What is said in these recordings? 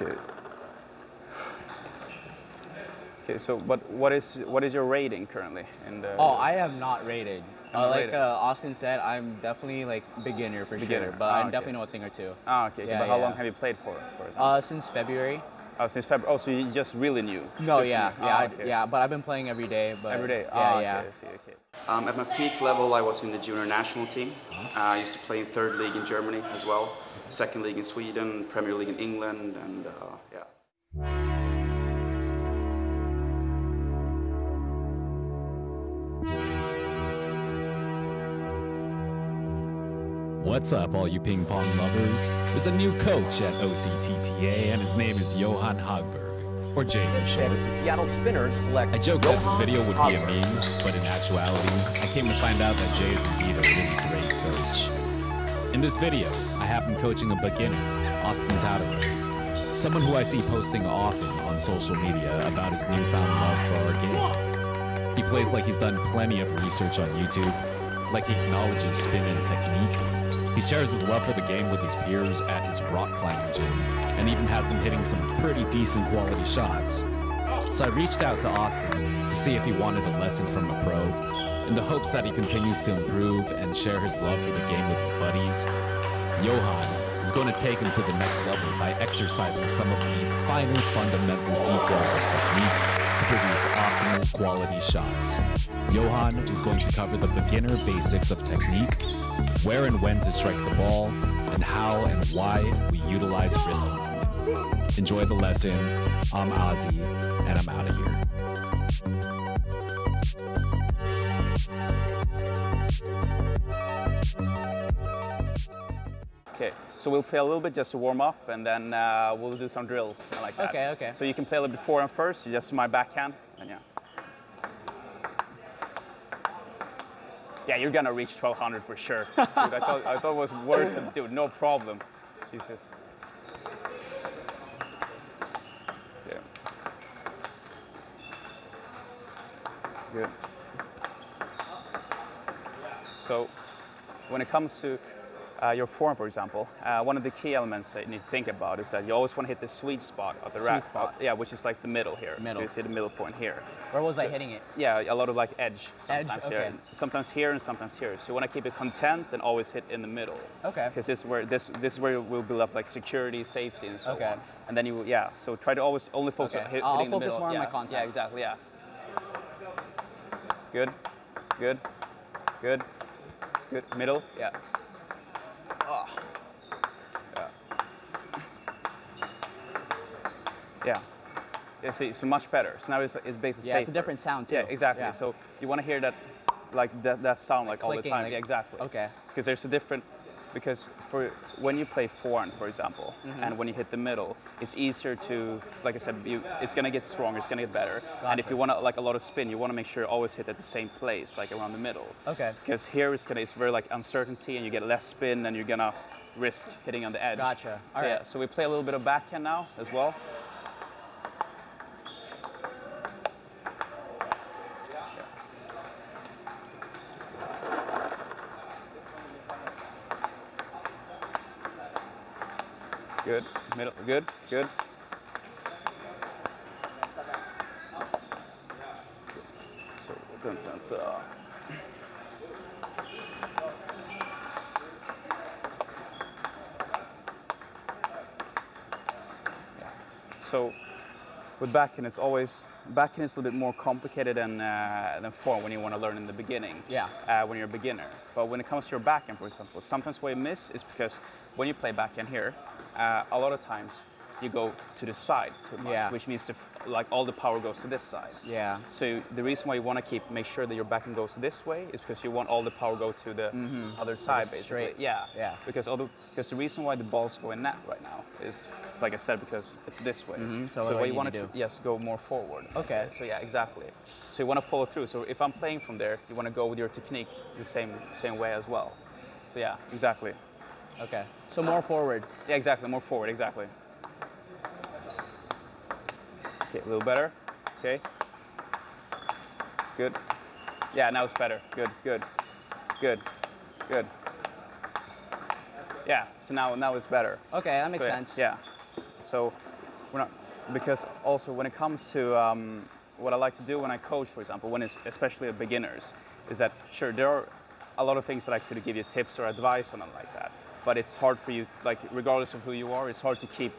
Okay. Okay, so what is your rating currently in the? Oh, I have not rated. Not Like rated. Austin said, I'm definitely like beginner for sure, but I definitely know a thing or two. Ah, okay. Yeah, But how long have you played for example? Since February. Oh, since February. Oh, so you just really new? No, Super yeah, new. yeah, Okay. yeah. But I've been playing every day. But Every day? Yeah, Ah, yeah. okay, I see, okay. At my peak level, I was in the junior national team. I used to play in 3rd league in Germany as well, 2nd league in Sweden, Premier League in England, and yeah. What's up, all you ping pong lovers? There's a new coach at OCTTA, and his name is Johan Hagberg, or Jay for short. Seattle Spinners select. I joked that this video would be a meme, but in actuality, I came to find out that Jay is indeed a really great coach. In this video, I have him coaching a beginner, Austin Taduran, someone who I see posting often on social media about his newfound love for our game. He plays like he's done plenty of research on YouTube, like he acknowledges spin and technique. He shares his love for the game with his peers at his rock climbing gym, and even has them hitting some pretty decent quality shots. So I reached out to Austin to see if he wanted a lesson from a pro, in the hopes that he continues to improve and share his love for the game with his buddies. Johan is going to take him to the next level by exercising some of the finer fundamental details of technique to produce optimal quality shots. Johan is going to cover the beginner basics of technique, where and when to strike the ball, and how and why we utilize wrist movement. Enjoy the lesson. I'm Ozzy, and I'm out of here. Okay, so we'll play a little bit just to warm up, and then we'll do some drills like that. Okay, okay. So you can play a little bit forehand first, just to my backhand, and yeah. Yeah, you're gonna reach 1200 for sure. Dude, I thought it was worse. Dude, no problem. Jesus. Yeah. Good. So, when it comes to your form, for example, one of the key elements that you need to think about is that you always want to hit the sweet spot of the rack. spot. Yeah, which is like the middle here. Middle. So you see the middle point here. Where was I hitting it? Yeah, a lot of like edge sometimes okay. here, sometimes here and sometimes here. So you want to keep it content and always hit in the middle. Okay. Because this is where we'll build up like security, safety, and so Okay. on. And then you so try to always only focus on hitting I'll the focus middle. more on yeah. my contact. Yeah, exactly. Yeah. Good, good, good, good. Middle. Yeah. Oh. Yeah. Yeah. Yeah, see, so much better. So now it's basically safer. Yeah, it's a different sound too. Yeah, exactly. Yeah. So you want to hear that, like that sound like all the clicking, time. like- Yeah, exactly. Okay. Because there's a different, because for when you play forehand, for example, and when you hit the middle, it's easier to, like I said, it's gonna get stronger, it's gonna get better. And if you want to like a lot of spin, you want to make sure you always hit at the same place, like around the middle. Okay. Because here it's very like uncertainty, and you get less spin, and you're gonna risk hitting on the edge. Gotcha. So All yeah, right. so we play a little bit of backhand now as well. Good, middle, good, good. So, dun, dun, dun. So, with backhand, backhand is a little bit more complicated than forehand when you want to learn in the beginning. Yeah. When you're a beginner. But when it comes to your backhand, for example, sometimes what you miss is because when you play backhand here, a lot of times you go to the side too much, Yeah. which means like all the power goes to this side. Yeah. So the reason why you want to make sure that your backhand goes this way is because you want all the power go to the other side, basically. straight. Yeah. Yeah. Because the reason why the balls go in net right now is, like I said, because it's this way. So what what you you want need to to do. yes, go more forward. Okay. So yeah, exactly. So you want to follow through. So if I'm playing from there, you want to go with your technique the same way as well. So yeah, exactly. Okay. So more forward. Yeah, exactly. More forward, exactly. Okay, a little better. Okay. Good. Yeah, now it's better. Good, good, good, good. Yeah, so now it's better. Okay, that makes So, sense. Yeah. So We're not, because also when it comes to what I like to do when I coach, for example, when it's especially at beginners, is that sure there are a lot of things that I could give you tips or advice on them like that, but it's hard for you, like regardless of who you are, it's hard to keep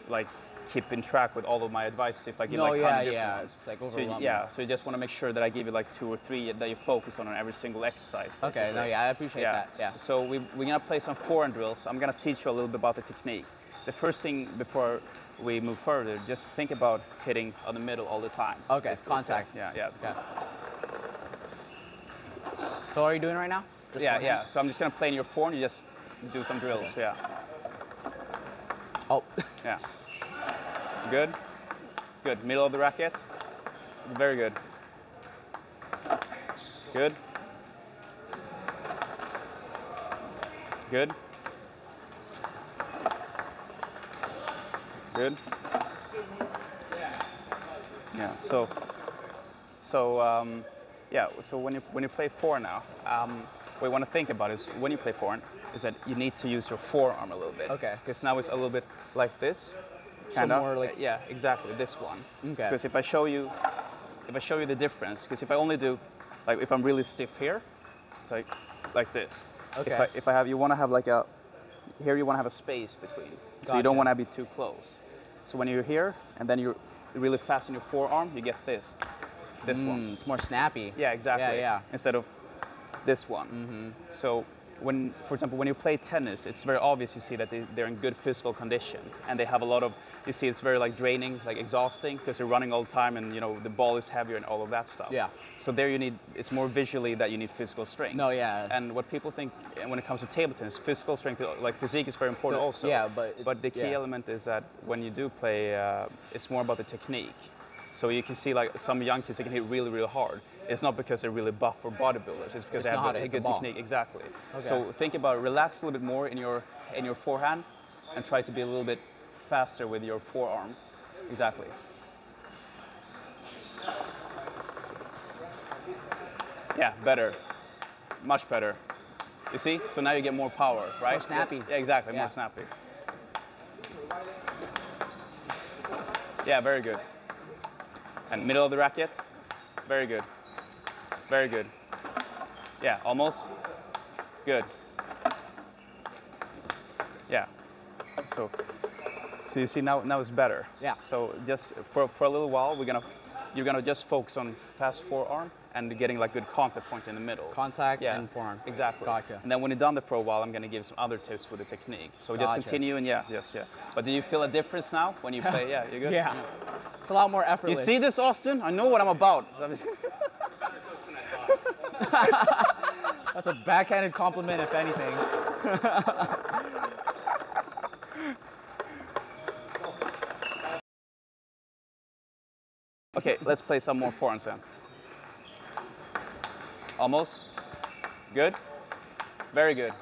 in track with all of my advice if I give like 100 different ones. It's like overwhelming. So you just want to make sure that I give you like 2 or 3 that you focus on every single exercise. Basically. Okay, no, yeah, I appreciate that. Yeah. So we're gonna play some forehand drills. I'm gonna teach you a little bit about the technique. The first thing before we move further, just think about hitting on the middle all the time. Okay, contact. Yeah. Okay. So what are you doing right now? Just forehand? Yeah. So I'm just gonna play in your forehand. You just do some drills. Okay. Yeah. Oh. Yeah. Good. Good. Middle of the racket. Very good. Good. Good. Good. Yeah. So when you play forehand now, what you want to think about is when you play forehand is that you need to use your forearm a little bit. Okay. Because now it's a little bit like this. So more like yeah, exactly this one. Okay. Because if I show you the difference, because if I only do like if I'm really stiff here, it's like this. Okay. If I have you want to have like a here you want to have a space between, so you don't want to be too close. So when you're here and then you're really fast in your forearm, you get this one. It's more snappy. Yeah, exactly. Yeah. Instead of this one. So when, for example, when you play tennis, it's very obvious you see that they're in good physical condition and they have a lot of, you see it's very like draining, like exhausting because they're running all the time and you know the ball is heavier and all of that stuff. Yeah. So there you need, it's more visually that you need physical strength. No, yeah. And what people think when it comes to table tennis, physical strength, like physique is very important also. Yeah, but the key element is that when you do play, it's more about the technique. So you can see like some young kids, they can hit really, really hard. It's not because they're really buff or bodybuilders. It's because they have a good technique. Exactly. Okay. So think about it. Relax a little bit more in your forehand, and try to be a little bit faster with your forearm. Exactly. So, yeah, better, much better. You see? So now you get more power, right? More snappy. Yeah, exactly. More snappy. Yeah, very good. And middle of the racket. Very good. Very good. Yeah, almost. Good. Yeah. So you see now it's better. Yeah. So just for a little while you're gonna just focus on fast forearm and getting like good contact point in the middle. Contact and forearm. Exactly. Gotcha. And then when you're done there for a while, I'm gonna give some other tips with the technique. So just continue and yeah. But do you feel a difference now when you play? Yeah, you're good? Yeah. It's a lot more effortless. You see this, Austin? I know what I'm about. That's a backhanded compliment, if anything. Okay, let's play some more forehands then. Almost. Good. Very good.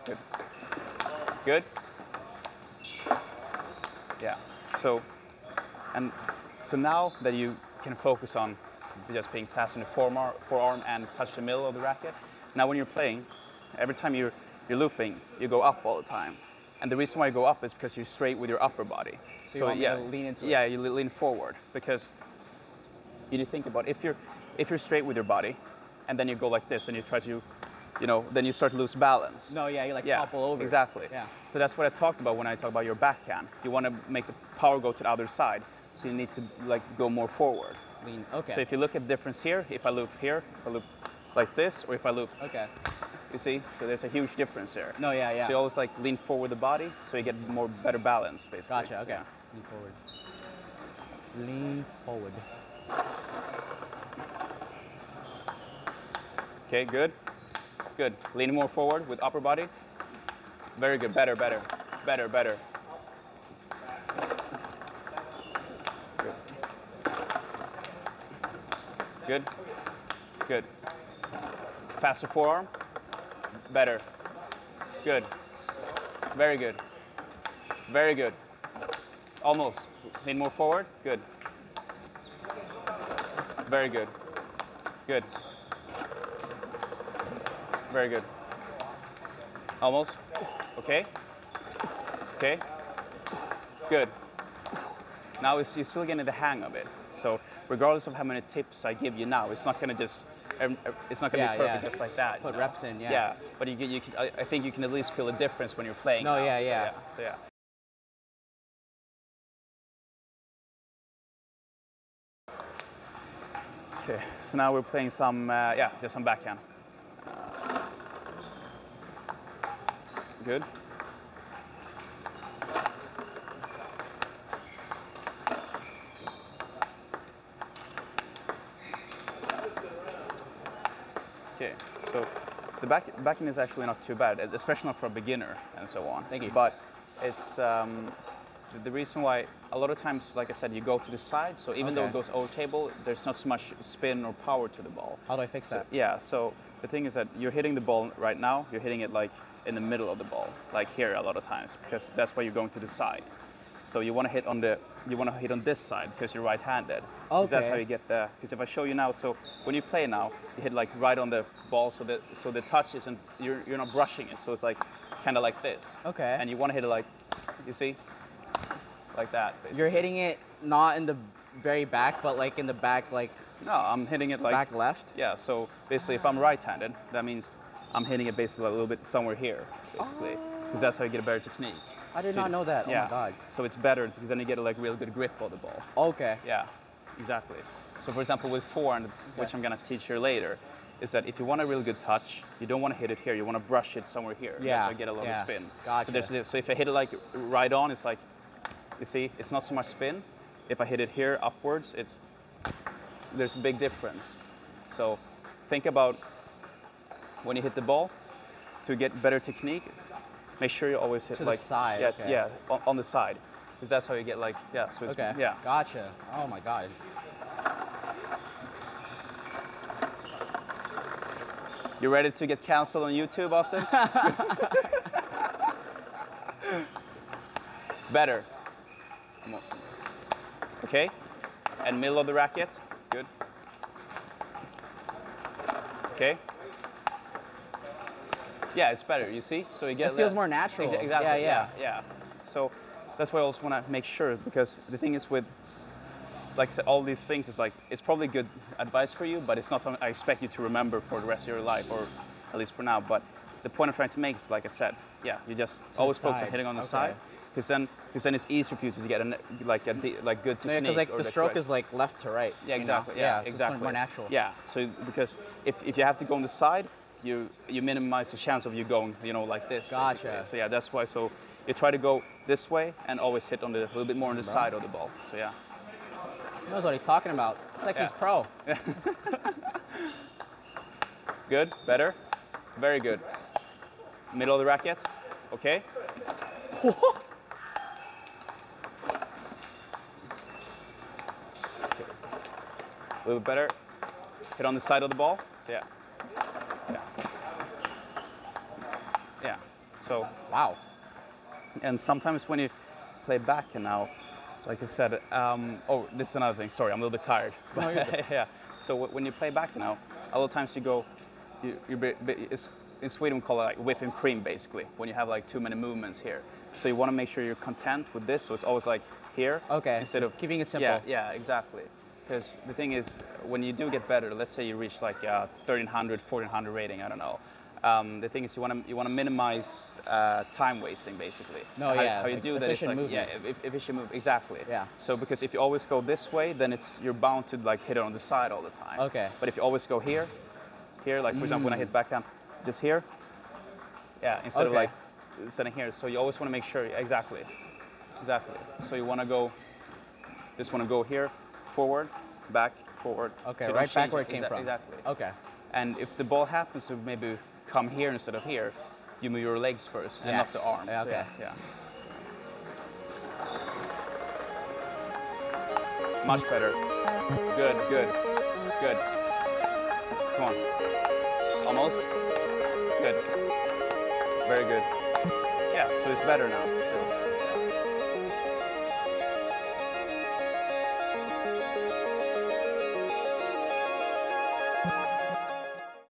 Good. Good. Yeah. So now that you can focus on just being fast in the forearm and touch the middle of the racket, now when you're playing, every time you're looping, you go up all the time. And the reason why you go up is because you're straight with your upper body. So you want me to lean into it? Yeah, you lean forward because you need to think about if you're straight with your body, and then you go like this and you try to, then you start to lose balance. No, yeah, you topple over. Exactly. Yeah. So that's what I talked about when I talk about your backhand. You want to make the power go to the other side, so you need to go more forward. Lean. Okay. So if you look at the difference here, if I loop here, if I loop like this, or if I loop. Okay. You see? So there's a huge difference there. No, yeah. So you always lean forward the body, so you get better balance, basically. Gotcha. Okay. Yeah. Lean forward. Lean forward. Okay, good. Good. Lean more forward with upper body. Very good. Better. Good. Good. Good. Faster forearm. Better. Good. Very good. Very good. Almost. Lean more forward. Good. Very good. Good. Very good. Almost. Okay. Okay. Good. Now you're still getting the hang of it. So regardless of how many tips I give you now, it's not going to just, it's not going to be perfect just like that. Put reps in, yeah. Yeah, but you can, I think you can at least feel a difference when you're playing. No, now. yeah. So yeah. Okay, so now we're playing some, just some backhand. Good. Okay, so the backhand is actually not too bad, especially not for a beginner and so on. Thank you. But it's the reason why a lot of times, like I said, you go to the side. So even though it goes over table, there's not so much spin or power to the ball. How do I fix that? Yeah. So the thing is that you're hitting the ball right now. You're hitting it like in the middle of the ball, like here a lot of times, because that's why you're going to the side. So you want to hit on this side because you're right-handed. Because that's how you get the. Because if I show you now, so when you play now, you hit like right on the ball, so the touch isn't, you're not brushing it, so it's like kind of like this. Okay. And you want to hit it like, you see, like that. Basically. You're hitting it not in the very back, but like in the back, like. No, I'm hitting it like back left. Yeah. So basically, if I'm right-handed, that means I'm hitting it basically a little bit somewhere here, basically, because that's how you get a better technique. I did not know that. Yeah. Oh my god. So it's better because then you get a like real good grip of the ball. Okay. Yeah, exactly. So for example, with forehand, which I'm gonna teach you later, is that if you want a really good touch, you don't want to hit it here. You want to brush it somewhere here. Yeah. So you get a lot of spin. Gotcha. So if I hit it like right on, it's like, you see, it's not so much spin. If I hit it here upwards, there's a big difference. So think about when you hit the ball, to get better technique, make sure you always hit to like the side. Yeah, on the side, because that's how you get like So it's, yeah. Gotcha. Oh my god. You ready to get canceled on YouTube, Austin? Better. Okay. And middle of the racket. Good. Okay. Yeah, it's better, you see? So you get It feels more natural. Exactly. Yeah. So that's why I also want to make sure, because the thing is with, like I said, all these things is like, it's probably good advice for you, but it's not something I expect you to remember for the rest of your life, or at least for now. But the point I'm trying to make is, like I said, you just always focus on hitting on the side, because then it's easier for you to get good technique. Yeah, because like the stroke is like left to right. Yeah, exactly. You know? Yeah, so exactly. it's more natural. Yeah. So because if you have to go on the side, you minimize the chance of you going, like this. Gotcha. Basically. So yeah, that's why. So you try to go this way and always hit on a little bit more on the side of the ball. So yeah. He knows what he's talking about. It's like he's pro. Good. Better. Very good. Middle of the racket. Okay. A little bit better. Hit on the side of the ball. So yeah. Yeah. So wow. And sometimes when you play backhand now, like I said, this is another thing. Sorry, I'm a little bit tired. No, you're good. Yeah. So when you play backhand now, a lot of times you go, in Sweden we call it like whipping cream, basically, when you have like too many movements here. So you want to make sure you're content with this, so it's always like here. Okay. Instead of keeping it simple. Yeah, exactly. Because the thing is, when you do get better, let's say you reach like 1300, 1400 rating, I don't know. The thing is, you want to minimize time wasting, basically. No, how you do that is like movement. efficient move, exactly. Yeah. So because if you always go this way, then you're bound to like hit it on the side all the time. Okay. But if you always go here, like for example when I hit backhand, just here, instead of like sitting here. So you always want to make sure exactly. So you want to go here, forward, back, forward. Okay, so right back where it came from. Exactly. Okay. And if the ball happens to maybe come here instead of here, you move your legs first and not the arm. Yeah, so okay. Yeah. Much better. Good. Come on. Almost. Good. Very good. Yeah, so it's better now. So